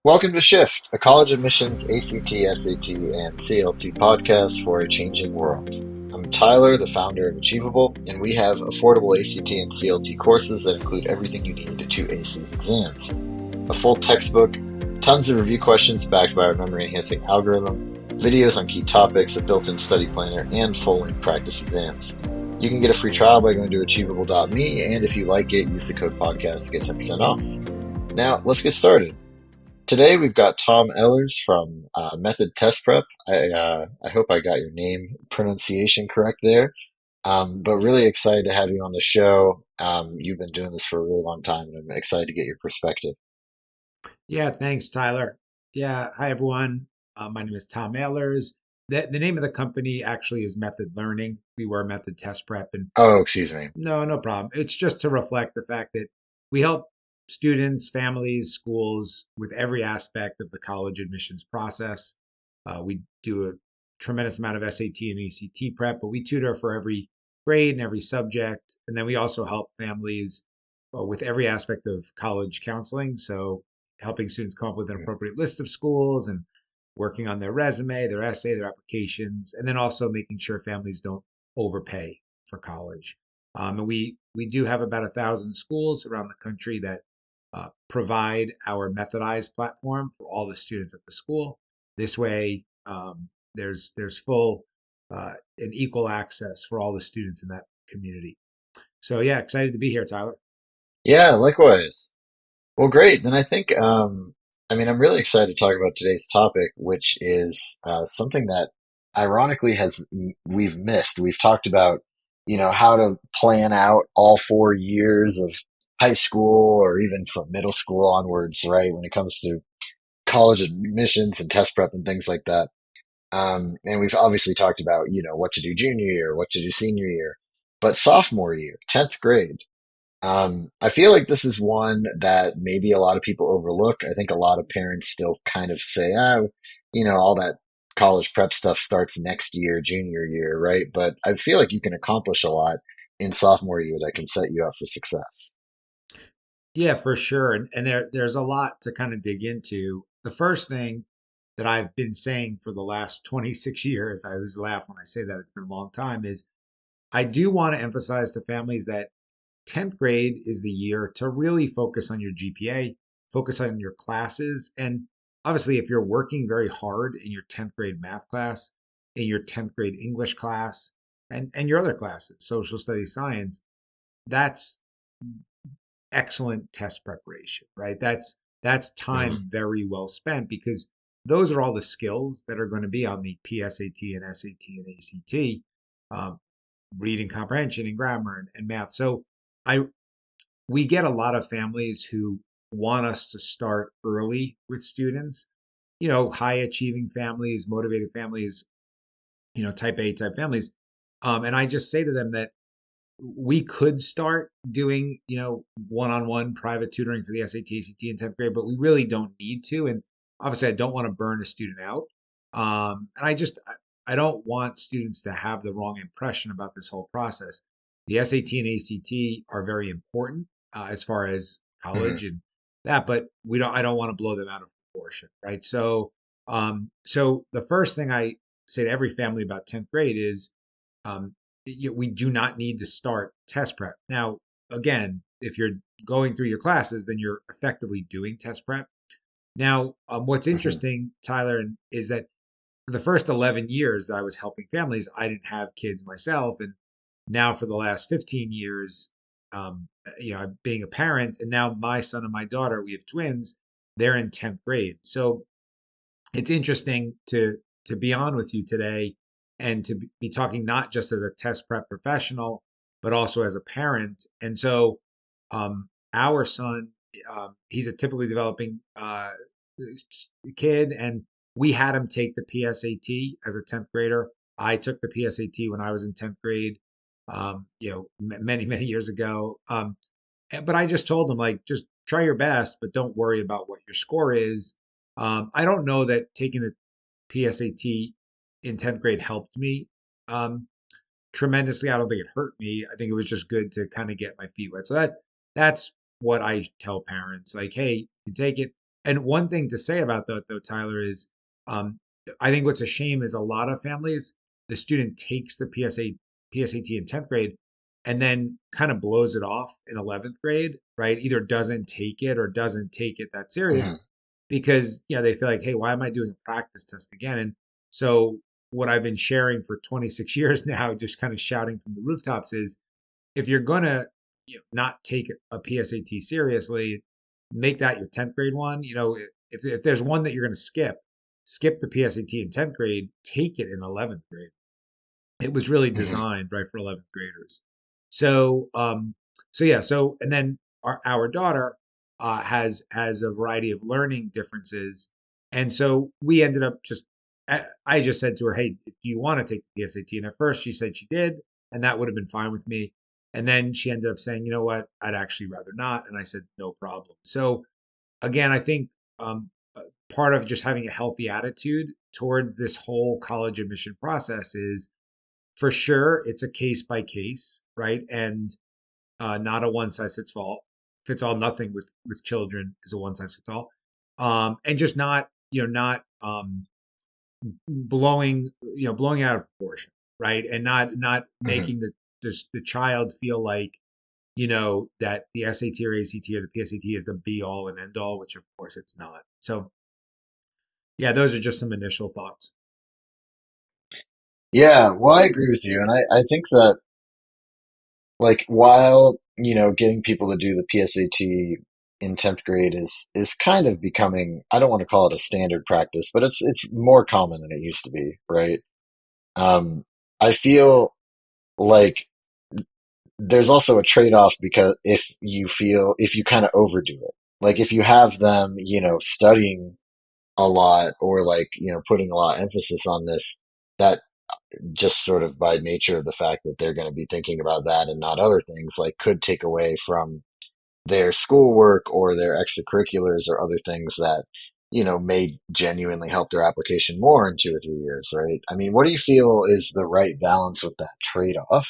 Welcome to Shift, a college admissions ACT, SAT, and CLT podcast for a changing world. I'm Tyler, the founder of Achievable, and we have affordable ACT and CLT courses that include everything you need to ace these exams. A full textbook, tons of review questions backed by our memory-enhancing algorithm, videos on key topics, a built-in study planner, and full-length practice exams. You can get a free trial by going to achievable.me, and if you like it, use the code podcast to get 10% off. Now, let's get started. Today we've got Tom Ehlers from Method Test Prep. I hope I got your name pronunciation correct there. But really excited to have you on the show. You've been doing this for a really long time, and I'm excited to get your perspective. Yeah, thanks, Tyler. Yeah, hi everyone. My name is Tom Ehlers. The name of the company actually is Method Learning. We were Method Test Prep, and Oh, excuse me. no problem. It's just to reflect the fact that we help students, families, schools with every aspect of the college admissions process. We do a tremendous amount of SAT and ACT prep, but we tutor for every grade and every subject. And then we also help families with every aspect of college counseling. So helping students come up with an appropriate list of schools and working on their resume, their essay, their applications, and then also making sure families don't overpay for college. And we do have about 1,000 schools around the country that provide our methodized platform for all the students at the school. This way, there's full and equal access for all the students in that community. So yeah, excited to be here, Tyler. Yeah, likewise. Well, great. Then I think, I'm really excited to talk about today's topic, which is something that ironically we've missed. We've talked about, how to plan out all 4 years of high school or even from middle school onwards, right? When it comes to college admissions and test prep and things like that. And we've obviously talked about, what to do junior year, what to do senior year, but sophomore year, 10th grade. I feel like this is one that maybe a lot of people overlook. I think a lot of parents still kind of say, all that college prep stuff starts next year, junior year, right? But I feel like you can accomplish a lot in sophomore year that can set you up for success. Yeah, for sure. And there's a lot to kind of dig into. The first thing that I've been saying for the last 26 years, I always laugh when I say that it's been a long time, is I do want to emphasize to families that 10th grade is the year to really focus on your GPA, focus on your classes. And obviously, if you're working very hard in your 10th grade math class, in your 10th grade English class, and your other classes, social studies, science, that's excellent test preparation, right? That's Mhm. time very well spent because those are all the skills that are going to be on the PSAT and SAT and ACT, um, reading comprehension and grammar and math. So I we get a lot of families who want us to start early with students, high achieving families, motivated families, type A type families. And I just say to them that we could start doing, one-on-one private tutoring for the SAT, ACT in 10th grade, but we really don't need to. And obviously, I don't want to burn a student out. And I don't want students to have the wrong impression about this whole process. The SAT and ACT are very important as far as Mhm. college and that, but I don't want to blow them out of proportion, right? So the first thing I say to every family about 10th grade is, um, we do not need to start test prep. Now, again, if you're going through your classes, then you're effectively doing test prep. Now, what's Mhm. interesting, Tyler, is that for the first 11 years that I was helping families, I didn't have kids myself. And now for the last 15 years, being a parent, and now my son and my daughter, we have twins, they're in 10th grade. So it's interesting to be on with you today and to be talking not just as a test prep professional, but also as a parent. And so, our son, he's a typically developing kid, and we had him take the PSAT as a 10th grader. I took the PSAT when I was in 10th grade, many years ago. But I just told him, like, just try your best, but don't worry about what your score is. I don't know that taking the PSAT in 10th grade helped me tremendously. I don't think it hurt me. I think it was just good to kind of get my feet wet. So that's what I tell parents, like, hey, you take it And one thing to say about that, though, Tyler, is um, I think what's a shame is a lot of families, the student takes the PSAT in 10th grade and then kind of blows it off in 11th grade, right? Either doesn't take it or doesn't take it that serious Hmm. because, they feel like, hey, why am I doing a practice test again? And so what I've been sharing for 26 years now, just kind of shouting from the rooftops is if you're gonna not take a PSAT seriously, make that your 10th grade one. If there's one that you're gonna skip the PSAT in 10th grade, take it in 11th grade. It was really Hmm. designed right for 11th graders. So and then our daughter has a variety of learning differences, and so we ended up I just said to her, "Hey, do you want to take the PSAT?" And at first she said she did, and that would have been fine with me. And then she ended up saying, "You know what? I'd actually rather not." And I said, "No problem." So again, I think part of just having a healthy attitude towards this whole college admission process is for sure it's a case by case, right? And not a one size fits all. Nothing with children is a one size fits all. And just not blowing out of proportion, right? And not Hmm. making the child feel like that the SAT or ACT or the PSAT is the be all and end all, which of course it's not. So yeah, those are just some initial thoughts. Yeah, well, I agree with you. And I think that, like, while, getting people to do the PSAT in 10th grade is kind of becoming, I don't want to call it a standard practice, but it's more common than it used to be, right? Um, I feel like there's also a trade-off because if you kind of overdo it, like if you have them, studying a lot or like, putting a lot of emphasis on this, that just sort of by nature of the fact that they're going to be thinking about that and not other things, like could take away from their schoolwork or their extracurriculars or other things that, may genuinely help their application more in 2 or 3 years, right? I mean, what do you feel is the right balance with that trade-off?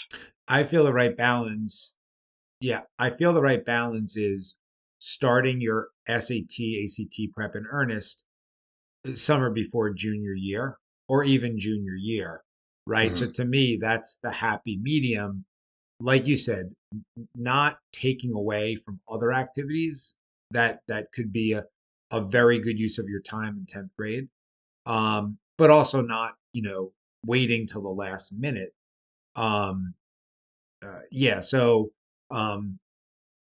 I feel the right balance. Yeah, I feel the right balance is starting your SAT, ACT prep in earnest summer before junior year or even junior year, right? So Hmm. to me, that's the happy medium. Like you said, not taking away from other activities that could be a very good use of your time in 10th grade. But also not, waiting till the last minute. Um, yeah, so um,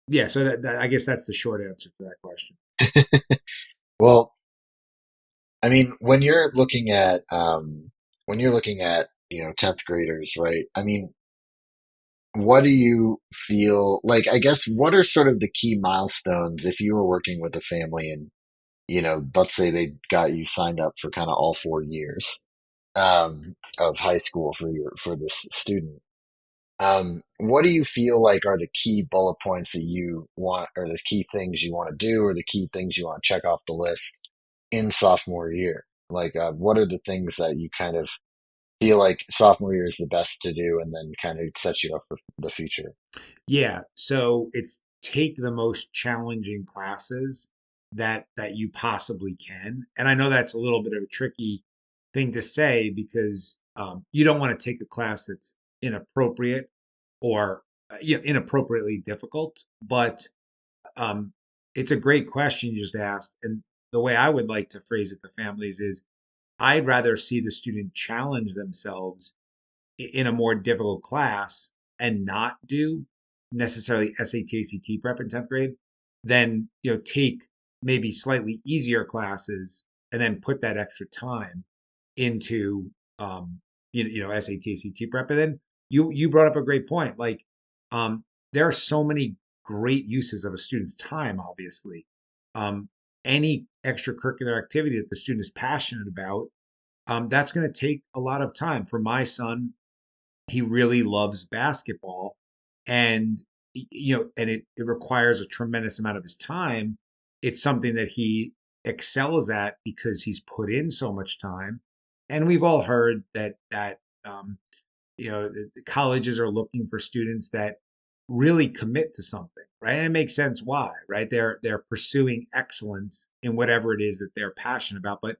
yeah, so that I guess that's the short answer to that question. Well, I mean, when you're looking at, 10th graders, right? I mean, what do you feel like, I guess, what are sort of the key milestones if you were working with a family and, let's say they got you signed up for kind of all 4 years, of high school for this student? What do you feel like are the key bullet points that you want, or the key things you want to do, or the key things you want to check off the list in sophomore year? Like, what are the things that you kind of feel like sophomore year is the best to do, and then kind of sets you up for the future? Yeah, so it's take the most challenging classes that you possibly can. And I know that's a little bit of a tricky thing to say because you don't want to take a class that's inappropriate or inappropriately difficult. But um, it's a great question you just asked. And the way I would like to phrase it to families is I'd rather see the student challenge themselves in a more difficult class and not do necessarily SAT, ACT prep in 10th grade than, take maybe slightly easier classes and then put that extra time into, SAT, ACT prep. And then you brought up a great point. Like, there are so many great uses of a student's time, obviously. Um, any extracurricular activity that the student is passionate about, that's going to take a lot of time. For my son, he really loves basketball, and it requires a tremendous amount of his time. It's something that he excels at because he's put in so much time. And we've all heard that um, the colleges are looking for students that really commit to something, right? And it makes sense why, right? They're pursuing excellence in whatever it is that they're passionate about. But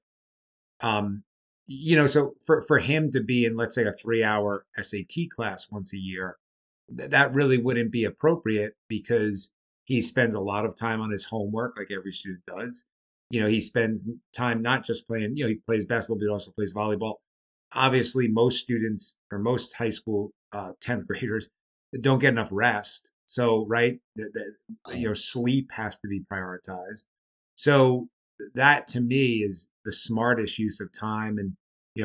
um, so for him to be in, let's say, a 3 hour SAT class once a year, that really wouldn't be appropriate because he spends a lot of time on his homework, like every student does. He spends time not just playing, he plays basketball, but he also plays volleyball. Obviously, most students or most high school 10th graders don't get enough rest. So, right, Mm. sleep has to be prioritized. So that to me is the smartest use of time and,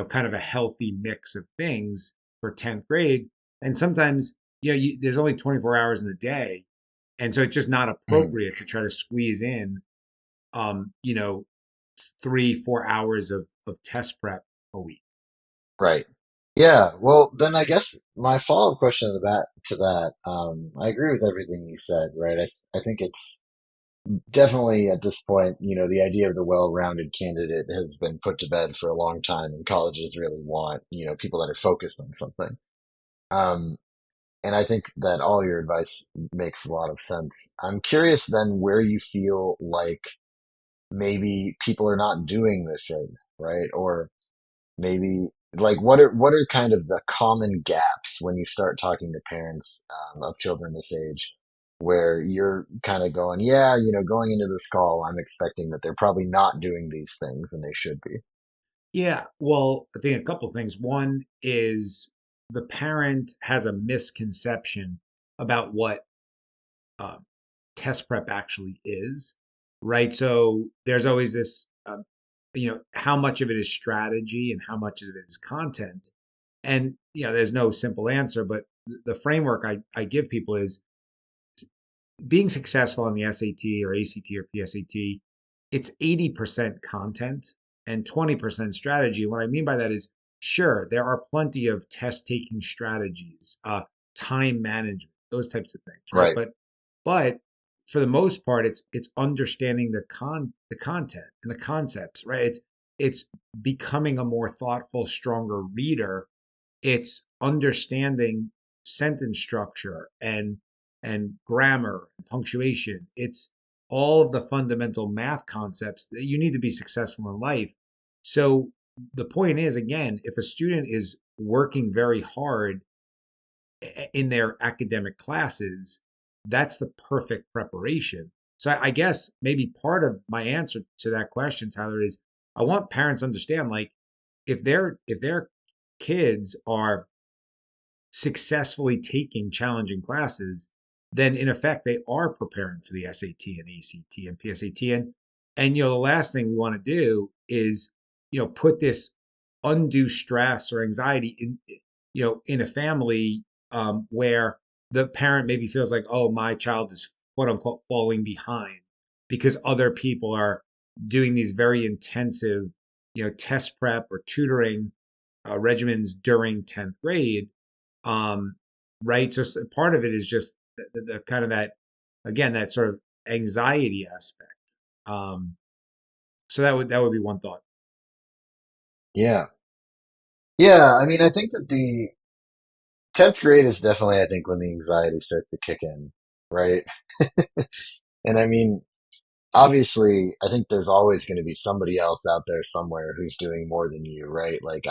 kind of a healthy mix of things for 10th grade. And sometimes there's only 24 hours in a day, and so it's just not Mm. appropriate to try to squeeze in, um, you know, 3, 4 hours of test prep a week. Right. Yeah. Well, then I guess my follow-up question to that, I agree with everything you said, right? I think it's definitely at this point, the idea of the well-rounded candidate has been put to bed for a long time, and colleges really want, people that are focused on something. Um, and I think that all your advice makes a lot of sense. I'm curious then where you feel like maybe people are not doing this right now, right? Or maybe like what are kind of the common gaps when you start talking to parents of children this age where you're kind of going, yeah, going into this call, I'm expecting that they're probably not doing these things and they should be. Yeah, well, I think a couple things. One is the parent has a misconception about what uh, test prep actually is, right? So there's always this, how much of it is strategy and how much of it is content. And, there's no simple answer, but the framework I give people is being successful on the SAT or ACT or PSAT, it's 80% content and 20% strategy. What I mean by that is, sure, there are plenty of test taking strategies, time management, those types of things, right? Right. But for the most part, it's understanding the content and the concepts, right? It's becoming a more thoughtful, stronger reader. It's understanding sentence structure and grammar and punctuation. It's all of the fundamental math concepts that you need to be successful in life. So the point is, again, if a student is working very hard in their academic classes, that's the perfect preparation. So I guess maybe part of my answer to that question, Tyler, is I want parents to understand, like, if their kids are successfully taking challenging classes, then in effect they are preparing for the SAT and ACT and PSAT. And the last thing we want to do is put this undue stress or anxiety in a family, where the parent maybe feels like, oh, my child is quote unquote falling behind because other people are doing these very intensive test prep or tutoring regimens during 10th grade, um, right? So part of it is just the kind of that, again, that sort of anxiety aspect. So that would be one thought. Yeah. Yeah. I mean, I think that the 10th grade is definitely, I think, when the anxiety starts to kick in, right? And I mean, obviously, I think there's always going to be somebody else out there somewhere who's doing more than you, right? Like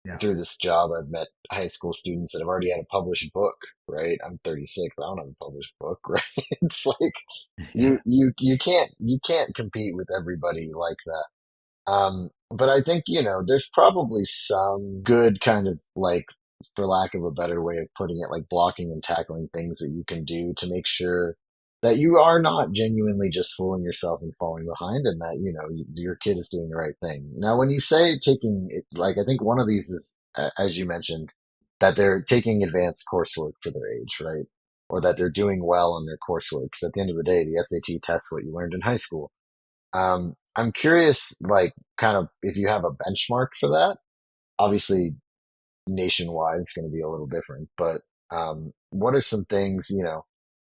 Yeah. through this job, I've met high school students that have already had a published book, right? I'm 36. I don't have a published book, right? It's like Yeah. you can't compete with everybody like that. But I think, there's probably some good kind of like, for lack of a better way of putting it, like blocking and tackling things that you can do to make sure that you are not genuinely just fooling yourself and falling behind and that, your kid is doing the right thing. Now, when you say taking it, like, I think one of these is, as you mentioned, that they're taking advanced coursework for their age, right? Or that they're doing well on their coursework. Because at the end of the day, the SAT tests what you learned in high school. I'm curious, like, kind of if you have a benchmark for that. Obviously, nationwide, it's going to be a little different, but what are some things,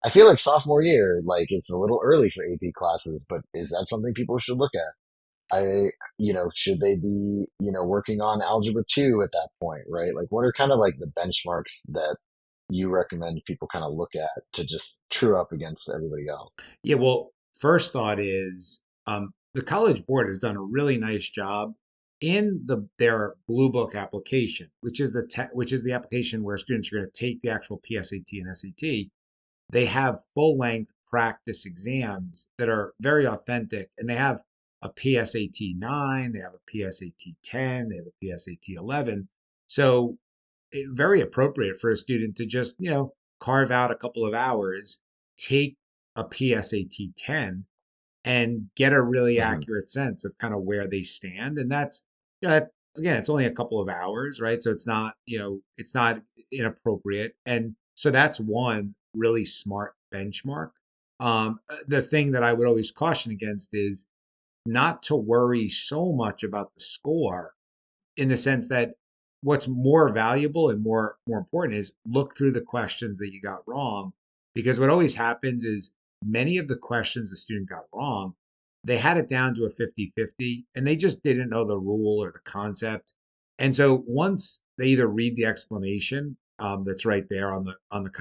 I feel like sophomore year, like, it's a little early for AP classes, but is that something people should look at? Should they be, working on Algebra 2 at that point, right? Like, what are kind of like the benchmarks that you recommend people kind of look at to just true up against everybody else? Yeah, well, first thought is the College Board has done a really nice job in their Blue Book application, which is the application where students are going to take the actual PSAT and SAT. They have full length practice exams that are very authentic, and they have a PSAT 9, they have a PSAT 10, they have a PSAT 11. So very appropriate for a student to just, carve out a couple of hours, take a PSAT 10, and get a really Hmm. accurate sense of kind of where they stand. And that's, again, it's only a couple of hours, right? So it's not inappropriate. And so that's one really smart benchmark. The thing that I would always caution against is not to worry so much about the score, in the sense that what's more valuable and more important is look through the questions that you got wrong, because what always happens is many of the questions the student got wrong, they had it down to a 50-50 and they just didn't know the rule or the concept. And so once they either read the explanation, that's right there on the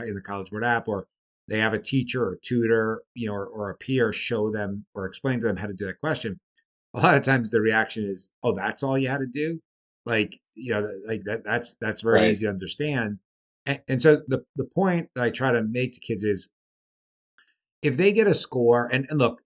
in the College Board app, or they have a teacher or tutor, or a peer show them or explain to them how to do that question, a lot of times the reaction is, "Oh, that's all you had to do?" Like, like that's very Right. easy to understand. And so the point that I try to make to kids is, if they get a score, and look,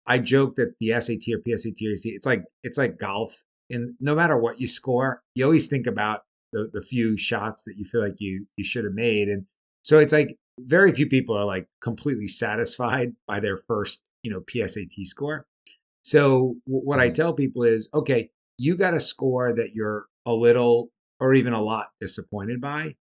I joke that the SAT or PSAT or ACT, it's like golf, and no matter what you score, you always think about the few shots that you feel like you should have made. And so it's like very few people are like completely satisfied by their first, PSAT score. So what I Hmm. tell people is, okay, you got a score that you're a little or even a lot disappointed by,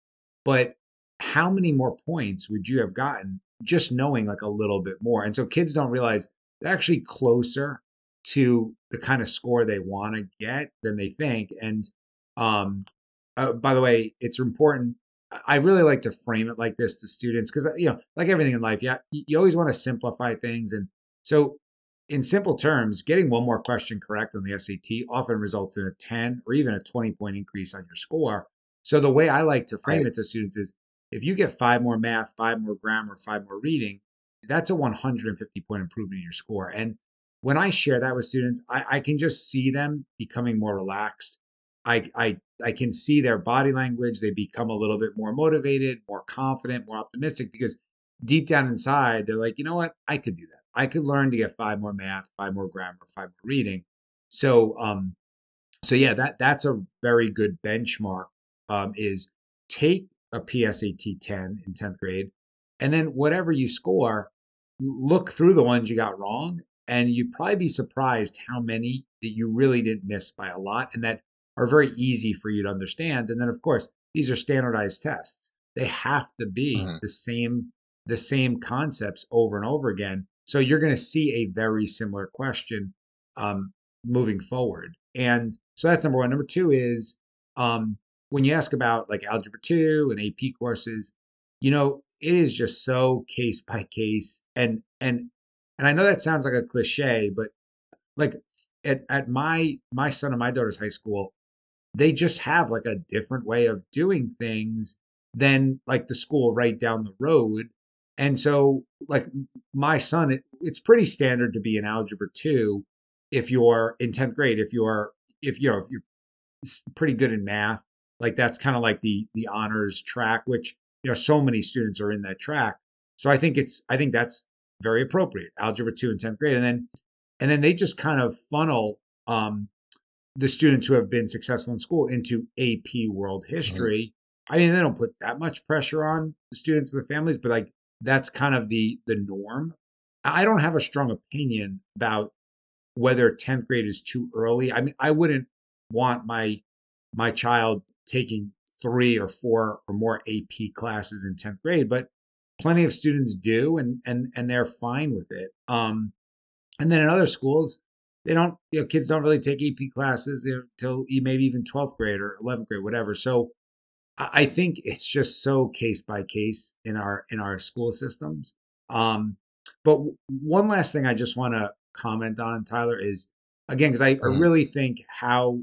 but how many more points would you have gotten just knowing like a little bit more? And so kids don't realize they're actually closer to the kind of score they want to get than they think. And um, by the way, it's important. I really like to frame it like this to students because, like everything in life, yeah, you always want to simplify things. And so, in simple terms, getting one more question correct on the SAT often results in a 10 or even a 20-point increase on your score. So, the way I like to frame Right. it to students is, if you get five more math, five more grammar, five more reading, that's a 150-point improvement in your score. And when I share that with students, I can just see them becoming more relaxed. I can see their body language. They become a little bit more motivated, more confident, more optimistic, because deep down inside, they're like, you know what? I could do that. I could learn to get five more math, five more grammar, five more reading. So, so yeah, that's a very good benchmark. Is take a PSAT 10 in 10th grade, and then whatever you score, look through the ones you got wrong, and you'd probably be surprised how many that you really didn't miss by a lot, and that are very easy for you to understand. And then, of course, these are standardized tests. They have to be Hmm. the same concepts over and over again. So you're going to see a very similar question um, moving forward. And so that's number one. Number two is, when you ask about like Algebra 2 and AP courses, it is just so case by case. And I know that sounds like a cliche, but like at my son and my daughter's high school, they just have like a different way of doing things than like the school right down the road. And so like my son, it's pretty standard to be in Algebra 2 if you're in 10th grade, if you're pretty good in math. Like that's kind of like the honors track, which so many students are in that track. So I think that's very appropriate. Algebra 2 in 10th grade. And then they just kind of funnel the students who have been successful in school into AP World Hmm. History. I mean, they don't put that much pressure on the students or the families, but like that's kind of the norm. I don't have a strong opinion about whether 10th grade is too early. I mean, I wouldn't want my child taking three or four or more AP classes in 10th grade, but plenty of students do, and they're fine with it. And then in other schools, they don't, kids don't really take AP classes until maybe even 12th grade or 11th grade, whatever. So I think it's just so case by case in our school systems. Um, but one last thing I just want to comment on, Tyler, is again because I Hmm. really think how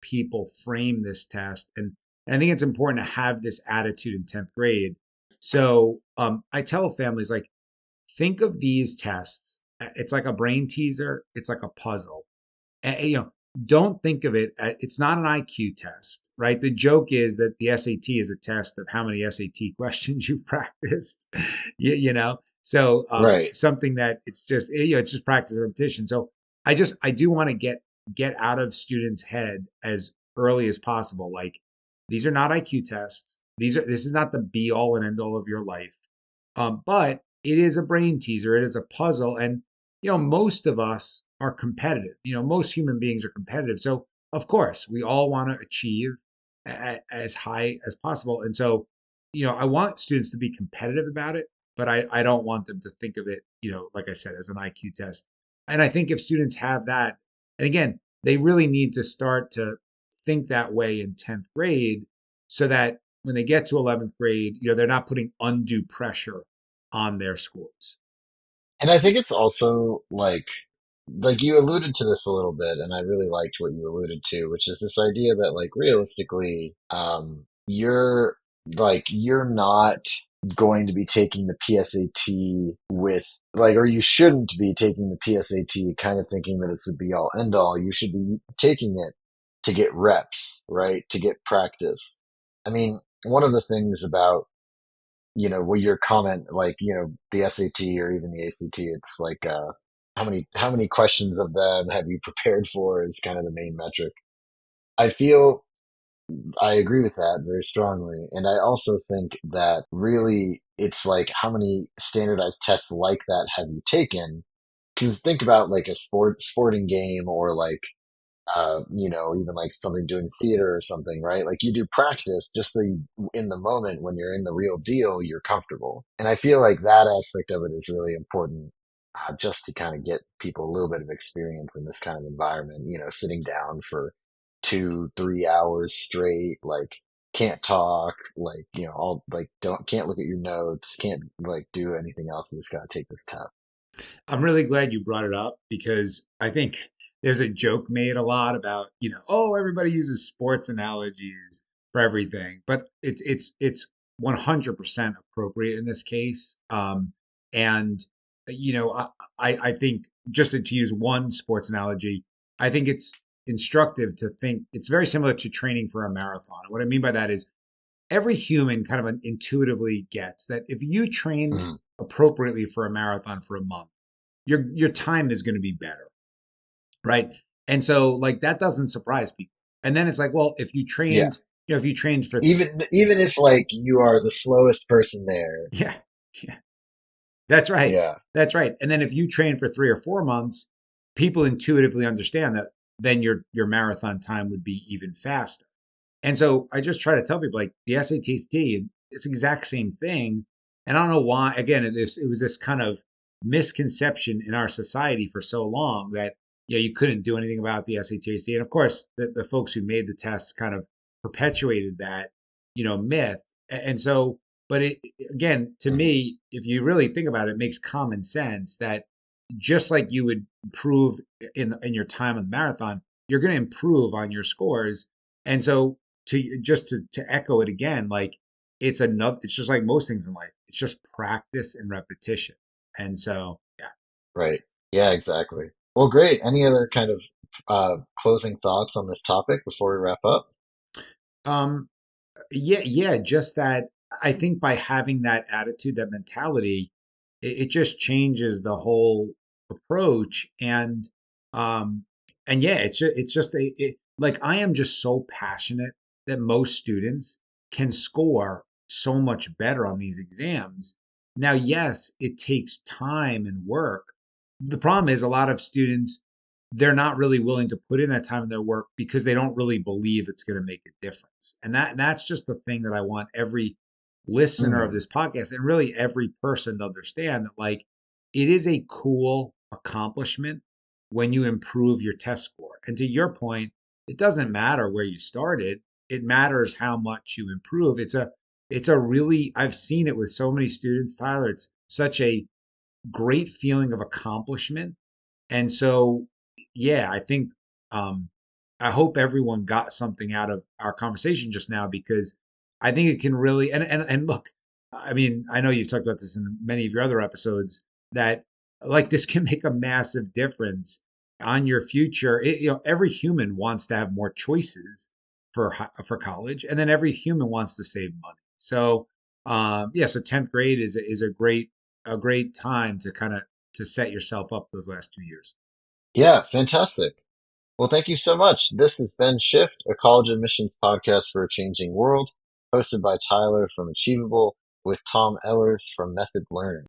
people frame this test, and And I think it's important to have this attitude in 10th grade. So I tell families, like, think of these tests. It's like a brain teaser. It's like a puzzle. Don't think of it. It's not an IQ test, right? The joke is that the SAT is a test of how many SAT questions you've practiced. So Right. something that it's just practice and repetition. So I do want to get out of students' head as early as possible. Like, these are not IQ tests. This is not the be all and end all of your life. But it is a brain teaser. It is a puzzle, and most of us are competitive. Most human beings are competitive. So, of course, we all want to achieve as high as possible. And so, I want students to be competitive about it, but I don't want them to think of it, like I said, as an IQ test. And I think if students have that, and again, they really need to start to think that way in 10th grade so that when they get to 11th grade, they're not putting undue pressure on their scores. And I think it's also like you alluded to this a little bit, and I really liked what you alluded to, which is this idea that like realistically, you're not going to be taking the PSAT with like, or you shouldn't be taking the PSAT kind of thinking that it's the be all end all. You should be taking it to get reps, right? To get practice. I mean, one of the things about with your comment, like, the SAT or even the ACT, it's like, how many questions of them have you prepared for is kind of the main metric. I feel I agree with that very strongly. And I also think that really it's like, how many standardized tests like that have you taken? Because think about like a sporting game or like even like something doing theater or something, right? Like you do practice just so you, in the moment when you're in the real deal, you're comfortable. And I feel like that aspect of it is really important, just to kind of get people a little bit of experience in this kind of environment, sitting down for 2, 3 hours straight, like can't talk, like, all like can't look at your notes, can't like do anything else. You just got to take this test. I'm really glad you brought it up because I think there's a joke made a lot about, oh, everybody uses sports analogies for everything, but it's 100% appropriate in this case. And I think just to use one sports analogy, I think it's instructive to think it's very similar to training for a marathon. What I mean by that is every human kind of intuitively gets that if you train Mhm. appropriately for a marathon for a month, your time is going to be better, right? And so like that doesn't surprise people. And then it's like, well, Yeah. if you trained for Even if like you are the slowest person there. yeah, yeah, that's right. Yeah. That's right. And then if you train for 3 or 4 months, people intuitively understand that then your marathon time would be even faster. And so I just try to tell people like the SAT, it's the exact same thing. And I don't know why, again, it was this kind of misconception in our society for so long that, you couldn't do anything about the SAT. And of course, the folks who made the tests kind of perpetuated that, myth. And so, but again, to Mhm. me, if you really think about it, it makes common sense that just like you would improve in your time on the marathon, you're going to improve on your scores. And so to echo it again, like it's just like most things in life. It's just practice and repetition. And so, yeah. Right. Yeah, exactly. Well, great. Any other kind of closing thoughts on this topic before we wrap up? Um, yeah, just that I think by having that attitude, that mentality, it just changes the whole approach. Um, and yeah, like I am just so passionate that most students can score so much better on these exams. Now, yes, it takes time and work. The problem is a lot of students, they're not really willing to put in that time in their work because they don't really believe it's going to make a difference. And that's just the thing that I want every listener of Mm, this podcast and really every person to understand that like it is a cool accomplishment when you improve your test score. And to your point, it doesn't matter where you started. It matters how much you improve. It's a really I've seen it with so many students, Tyler. It's such a great feeling of accomplishment. And so, yeah, um, I hope everyone got something out of our conversation just now, because I think it can really, and look, I mean, I know you've talked about this in many of your other episodes, that like this can make a massive difference on your future. Every human wants to have more choices for college, and then every human wants to save money. So yeah, so 10th grade is a great time to kind of to set yourself up those last 2 years. Yeah, fantastic. Well, thank you so much. This has been Shift, a college admissions podcast for a changing world, hosted by Tyler from Achievable with Tom Ehlers from Method Learning.